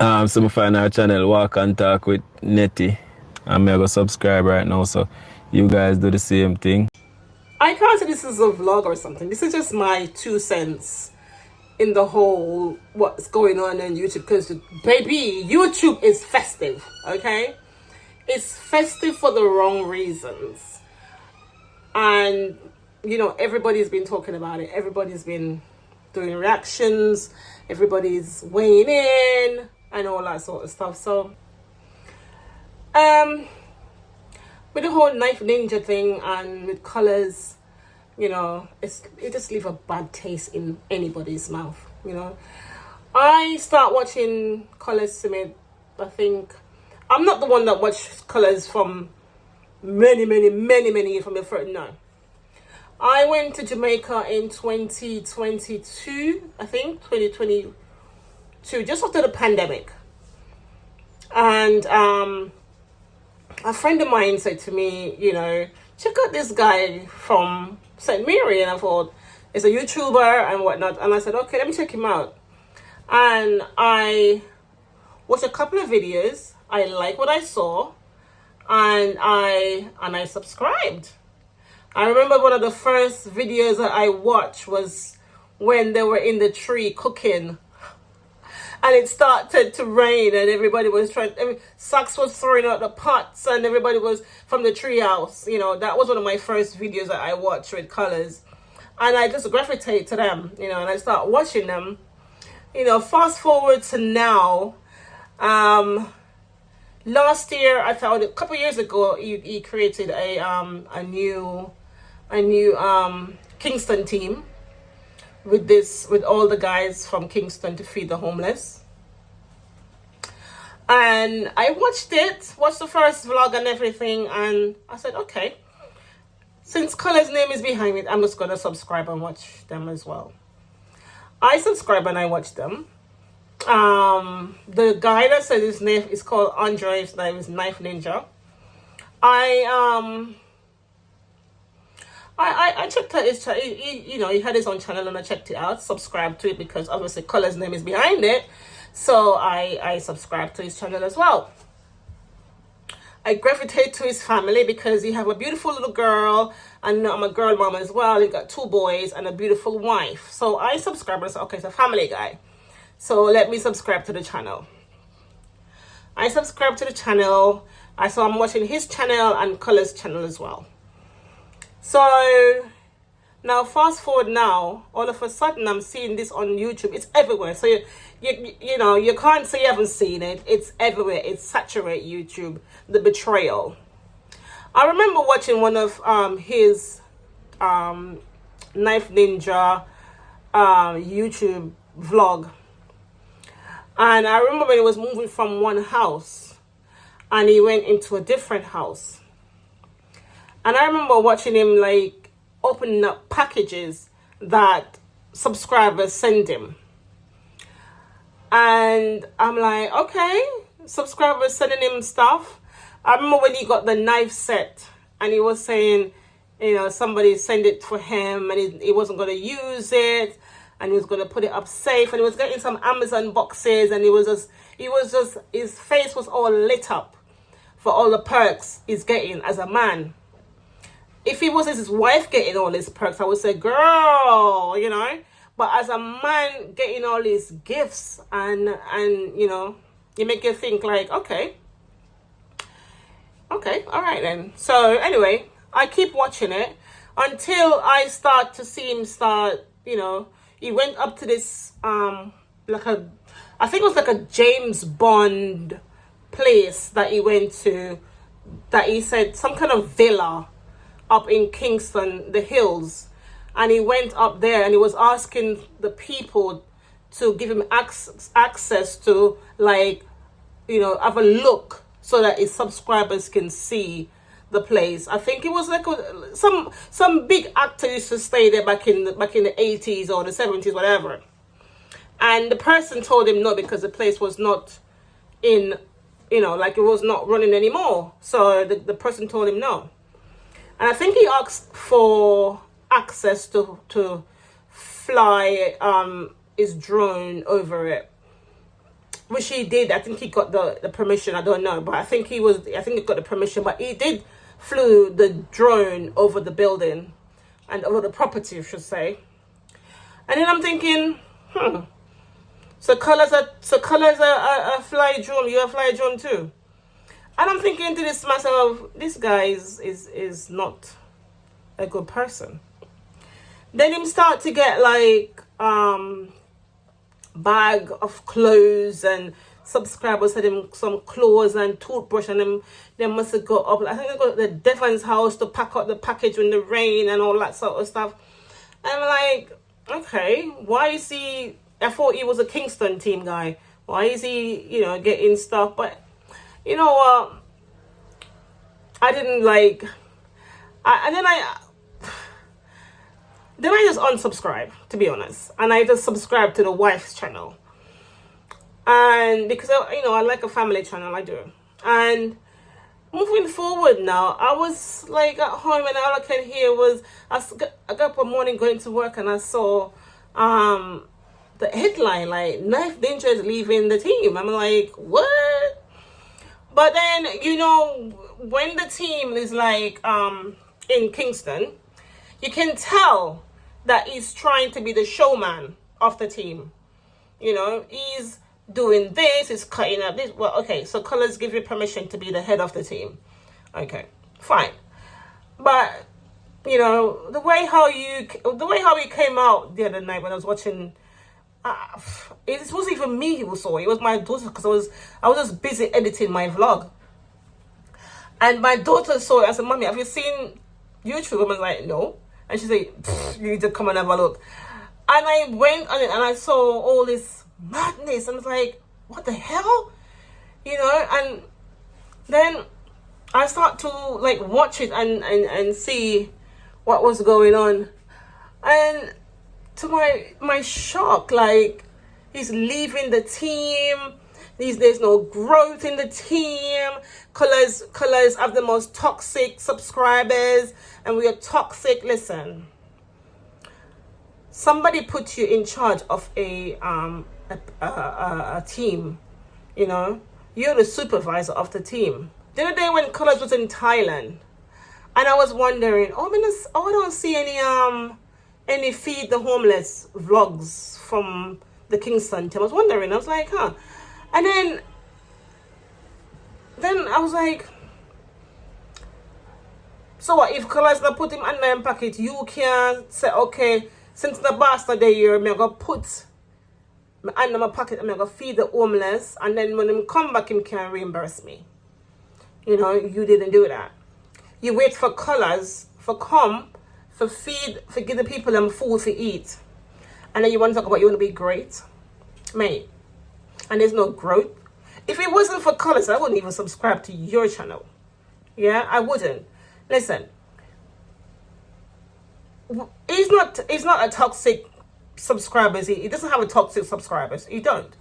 So I find our channel Walk and Talk with Nettie. I'm going to subscribe right now, so you guys do the same thing. I can't say this is a vlog or something. This is just my 2 cents in the whole what's going on YouTube, because baby, YouTube is festive, okay? It's festive for the wrong reasons. And everybody's been talking about it. Everybody's been doing reactions, everybody's weighing in and all that sort of stuff. So with the whole knife ninja thing and with Colaz, it just leave a bad taste in anybody's mouth. I start watching Colaz Smith. I think I'm not the one that watched Colaz from many years from the first. No, I went to Jamaica in 2022. I think 2022, just after the pandemic, and a friend of mine said to me, check out this guy from St. Mary. And I thought, it's a YouTuber and whatnot. And I said, okay, let me check him out. And I watched a couple of videos. I liked what I saw. And I subscribed. I remember one of the first videos that I watched was when they were in the tree cooking. And it started to rain, and everybody was Sax was throwing out the pots, and everybody was from the tree house. That was one of my first videos that I watched with Colaz. And I just gravitate to them, and I start watching them. Fast forward to now. Last year, I found a couple of years ago, he created a new Kingston team with all the guys from Kingston to feed the homeless. And I watched the first vlog and everything, and I said, okay, since Colaz's name is behind it, I'm just gonna subscribe and watch them as well. I subscribe and I watch them. The guy that said his name is called Andre. His name is Knife Ninja. I checked out his channel. He had his own channel, and I checked it out, subscribed to it, because obviously Colaz's name is behind it. So I subscribed to his channel as well. I gravitate to his family because he have a beautiful little girl, and I'm a girl mom as well. He got 2 boys and a beautiful wife. So I subscribed and said, okay, it's a family guy. So let me subscribe to the channel. I subscribed to the channel. I'm watching his channel and Colaz's channel as well. So now fast forward now, all of a sudden I'm seeing this on YouTube. It's everywhere. So you can't say you haven't seen it. It's everywhere. It's saturated YouTube. The betrayal. I remember watching one of his Knife Ninja YouTube vlog. And I remember when he was moving from one house and he went into a different house. And I remember watching him like opening up packages that subscribers send him. And I'm like, okay, subscribers sending him stuff. I remember when he got the knife set and he was saying, somebody sent it for him and he wasn't going to use it, and he was going to put it up safe, and he was getting some Amazon boxes, and his face was all lit up for all the perks he's getting as a man. If it was his wife getting all these perks, I would say, girl, but as a man getting all these gifts, and you make you think like, okay, all right then. So anyway, I keep watching it until I start to see him start, he went up to this, I think it was like a James Bond place that he went to, that he said some kind of villa up in Kingston, the hills. And he went up there and he was asking the people to give him access to, have a look so that his subscribers can see the place. I think it was like some big actor used to stay there back in the 80s or the 70s, whatever. And the person told him no, because the place was not in, it was not running anymore. So the person told him no. And I think he asked for access to fly his drone over it. which he did. I think he got the permission. I don't know, but I think he got the permission. But he did flew the drone over the building and over the property, I should say. And then I'm thinking, so Colaz a fly drone. You're a fly drone too. And I'm thinking to this myself, this guy is not a good person. Then him start to get like bag of clothes, and subscribers had him some clothes and toothbrush, and they must have got up. I think they got to the Devon's house to pack up the package in the rain and all that sort of stuff. And I'm like, okay, why is he? I thought he was a Kingston team guy. Why is he, getting stuff? But you know what? I didn't like. Then I just unsubscribe, to be honest, and I just subscribe to the wife's channel. And because I like a family channel, I do. And moving forward now, I was like at home, and all I can hear was I got up one morning going to work, and I saw the headline like Knife Ninja is leaving the team. I'm like, what? But then when the team is like in Kingston, you can tell that he's trying to be the showman of the team. He's doing this, he's cutting up this. Well, okay, so Colaz give you permission to be the head of the team. Okay, fine. But the way how he came out the other night when I was watching, it wasn't even me who saw it. It was my daughter, because I was just busy editing my vlog, and my daughter saw it. I said, "Mommy, have you seen YouTube?" I was like, "No." And she said, "You need to come and have a look." And I went on it, and I saw all this madness, and I was like, what the hell? And then I start to like watch it and see what was going on. And to my shock, like, he's leaving the team. There's no growth in the team. Colaz have the most toxic subscribers, and we are toxic. Listen, somebody put you in charge of a team. You're the supervisor of the team. The other day when Colaz was in Thailand, and I was wondering, I don't see any feed the homeless vlogs from the Kingston team. I was wondering. I was like, huh. And then I was like, so what if Colaz not put him under him pocket? You can say, okay, since the bastard day here, I'm gonna put under my pocket, I'm gonna feed the homeless, and then when him come back, him can reimburse me. You didn't do that. You wait for Colaz for give the people them food to eat, and then you want to talk about you want to be great, mate. And there's no growth. If it wasn't for Colaz, I wouldn't even subscribe to your channel. Yeah, I wouldn't. Listen, he's not a toxic subscriber. He doesn't have a toxic subscribers. He don't.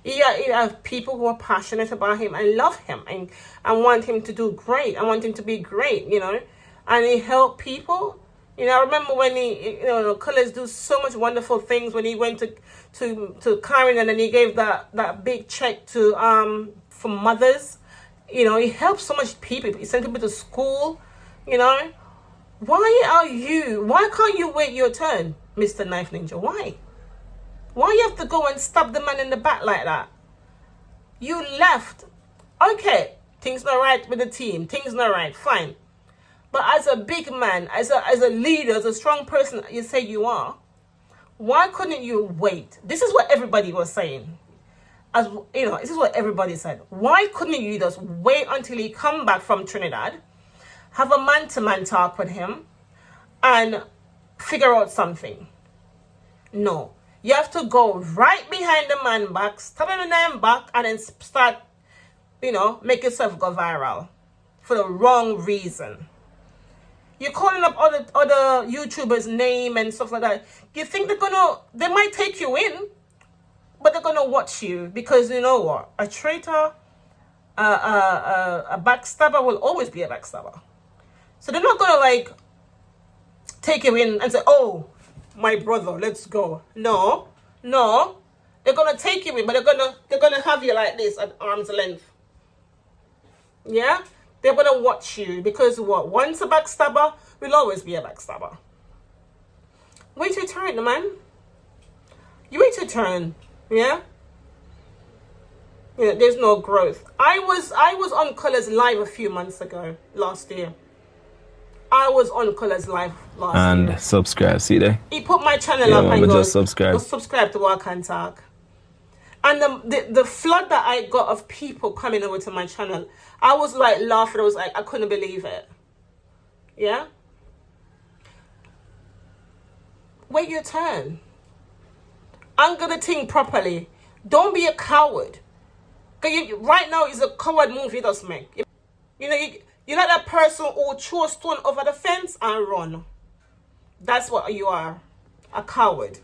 He have people who are passionate about him and love him and want him to do great. I want him to be great, and he help people. I remember when Colaz do so much wonderful things when he went to Karen, and then he gave that big check to for mothers. He helped so much people. He sent people to school. Why can't you wait your turn, Mr. Knife Ninja? Why you have to go and stab the man in the back like that? You left. Okay, things not right with the team. Things not right. Fine. But as a big man, as a leader, as a strong person you say you are, why couldn't you wait? This is what everybody was saying. This is what everybody said. Why couldn't you just wait until he come back from Trinidad, have a man-to-man talk with him, and figure out something? No. You have to go right behind the man back, stab him in the back, and then start, make yourself go viral for the wrong reason. You're calling up other YouTubers' name and stuff like that. You think they might take you in, but they're gonna watch you, because you know what? A traitor, a backstabber will always be a backstabber. So they're not gonna take you in and say, "Oh, my brother, let's go." No. They're gonna take you in, but they're gonna have you like this at arm's length. Yeah? They're gonna watch you because what? Once a backstabber will always be a backstabber. Wait your turn, man. You wait your turn. Yeah? You know, there's no growth. I was on Colaz live a few months ago, last year. I was on Colaz live last year. And subscribe, see there? He put my channel up and just subscribe. Go subscribe to Walk and Talk. And the flood that I got of people coming over to my channel, I was like laughing. I was like, I couldn't believe it. Yeah? Wait your turn. Anger the thing properly. Don't be a coward. Right now is a coward move you just make. You know, you like that person who throw a stone over the fence and run. That's what you are. A coward.